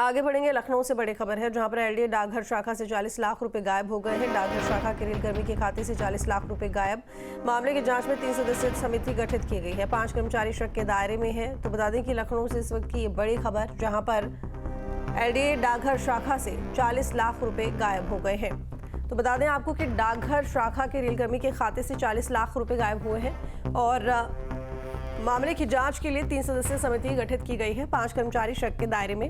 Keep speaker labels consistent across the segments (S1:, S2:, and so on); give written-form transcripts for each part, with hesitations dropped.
S1: आगे बढ़ेंगे। लखनऊ से बड़ी खबर है, जहां पर एलडीए डाकघर शाखा से 40 लाख रुपए गायब हो गए हैं। डाकघर शाखा के रेलकर्मी के खाते से 40 लाख रुपए गायब। मामले की जांच में 3 सदस्यीय समिति गठित की गई है। 5 कर्मचारी शक के दायरे में हैं। तो बता दें कि लखनऊ से इस वक्त की ये बड़ी खबर, जहां पर एलडीए डाकघर शाखा से 40 लाख रुपए गायब हो गए हैं। तो बता दें आपको कि डाकघर शाखा के रेलकर्मी के खाते से 40 लाख रुपए गायब हुए हैं और मामले की जांच के लिए 3 सदस्यीय समिति गठित की गई है। 5 कर्मचारी शक के दायरे में।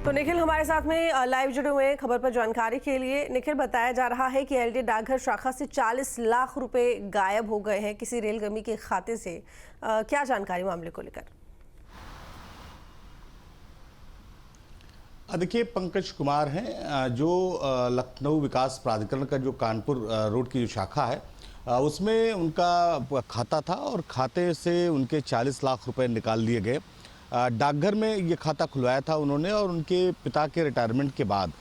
S1: तो निखिल हमारे साथ में लाइव जुड़े हुए हैं खबर पर जानकारी के लिए। निखिल, बताया जा रहा है कि एलडीए डाकघर शाखा से 40 लाख रुपए गायब हो गए हैं किसी रेलकर्मी के खाते से। क्या जानकारी मामले को लेकर?
S2: देखिए, पंकज कुमार हैं जो लखनऊ विकास प्राधिकरण का जो कानपुर रोड की जो शाखा है उसमें उनका खाता था और खाते से उनके 40 लाख रुपए निकाल लिए गए। डाकघर में ये खाता खुलवाया था उन्होंने और उनके पिता के रिटायरमेंट के बाद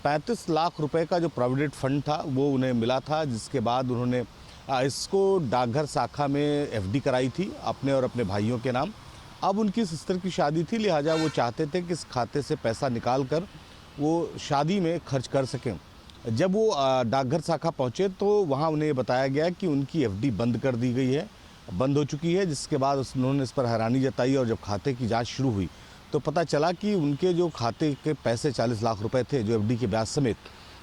S2: 35 लाख रुपए का जो प्रोविडेंट फंड था वो उन्हें मिला था, जिसके बाद उन्होंने इसको डाकघर शाखा में एफडी कराई थी अपने और अपने भाइयों के नाम। अब उनकी सिस्टर की शादी थी, लिहाजा वो चाहते थे कि इस खाते से पैसा निकाल कर वो शादी में खर्च कर सकें। जब वो डाकघर शाखा पहुँचे तो वहाँ उन्हें बताया गया कि उनकी एफडी बंद कर दी गई है, बंद हो चुकी है। जिसके बाद उन्होंने इस पर हैरानी जताई और जब खाते की जांच शुरू हुई तो पता चला कि उनके जो खाते के पैसे 40 लाख रुपए थे जो एफडी के ब्याज समेत,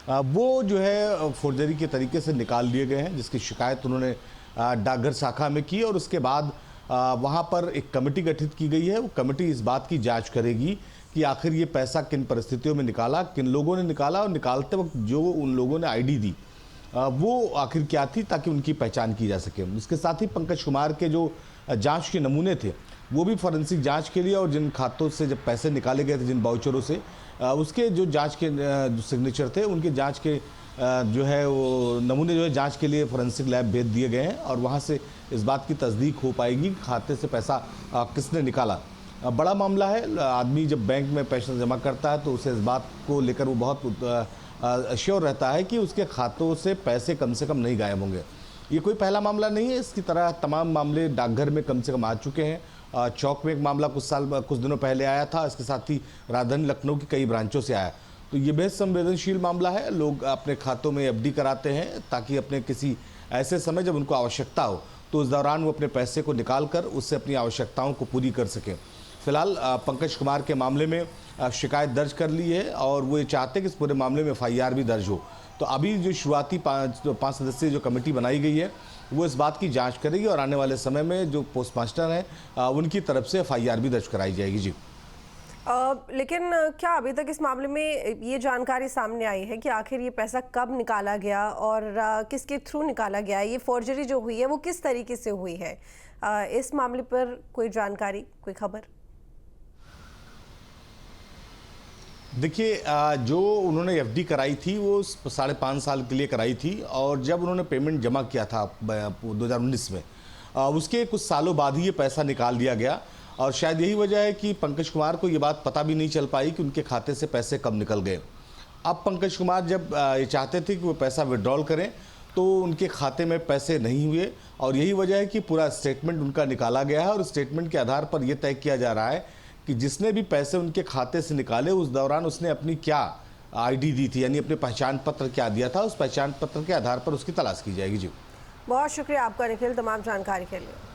S2: वो जो है फोर्जरी के तरीके से निकाल लिए गए हैं, जिसकी शिकायत उन्होंने डाकघर शाखा में की। और उसके बाद वहाँ पर एक कमेटी गठित की गई है। वो कमेटी इस बात की जांच करेगी कि आखिर ये पैसा किन परिस्थितियों में निकाला, किन लोगों ने निकाला और निकालते वक्त जो उन लोगों ने आईडी दी वो आखिर क्या थी, ताकि उनकी पहचान की जा सके। इसके साथ ही पंकज कुमार के जो जांच के नमूने थे वो भी फॉरेंसिक जांच के लिए, और जिन खातों से जब पैसे निकाले गए थे, जिन बाउचरों से, उसके जो जांच के जो सिग्नेचर थे उनके जांच के जो है वो नमूने जो है जांच के लिए फॉरेंसिक लैब भेज दिए गए हैं और वहाँ से इस बात की तस्दीक हो पाएगी खाते से पैसा किसने निकाला। बड़ा मामला है। आदमी जब बैंक में पैसा जमा करता है तो उसे इस बात को लेकर वो बहुत श्योर रहता है कि उसके खातों से पैसे कम से कम नहीं गायब होंगे। ये कोई पहला मामला नहीं है, इसकी तरह तमाम मामले डाकघर में कम से कम आ चुके हैं। चौक में एक मामला कुछ दिनों पहले आया था, इसके साथ ही राजधानी लखनऊ की कई ब्रांचों से आया। तो ये बेहद संवेदनशील मामला है। लोग अपने खातों में एफडी कराते हैं ताकि अपने किसी ऐसे समय जब उनको आवश्यकता हो तो उस दौरान वो अपने पैसे को निकाल कर उससे अपनी आवश्यकताओं को पूरी कर सकें। फिलहाल पंकज कुमार के मामले में शिकायत दर्ज कर ली है और वो ये चाहते हैं कि इस पूरे मामले में एफआईआर भी दर्ज हो। तो अभी जो शुरुआती पाँच सदस्यीय जो कमेटी बनाई गई है वो इस बात की जांच करेगी और आने वाले समय में जो पोस्टमास्टर हैं उनकी तरफ से एफआईआर भी दर्ज कराई जाएगी। जी
S1: लेकिन क्या अभी तक इस मामले में ये जानकारी सामने आई है कि आखिर ये पैसा कब निकाला गया और किसके थ्रू निकाला गया? ये फॉर्जरी जो हुई है वो किस तरीके से हुई है? इस मामले पर कोई जानकारी, कोई खबर?
S2: देखिए, जो उन्होंने एफडी कराई थी वो 5.5 साल के लिए कराई थी और जब उन्होंने पेमेंट जमा किया था 2019 में, उसके कुछ सालों बाद ही ये पैसा निकाल दिया गया। और शायद यही वजह है कि पंकज कुमार को ये बात पता भी नहीं चल पाई कि उनके खाते से पैसे कब निकल गए। अब पंकज कुमार जब ये चाहते थे कि वो पैसा विड्रॉल करें तो उनके खाते में पैसे नहीं हुए और यही वजह है कि पूरा स्टेटमेंट उनका निकाला गया है और स्टेटमेंट के आधार पर यह तय किया जा रहा है कि जिसने भी पैसे उनके खाते से निकाले उस दौरान उसने अपनी क्या आईडी दी थी, यानी अपने पहचान पत्र क्या दिया था, उस पहचान पत्र के आधार पर उसकी तलाश की जाएगी। जी
S1: बहुत शुक्रिया आपका निखिल, तमाम जानकारी के लिए।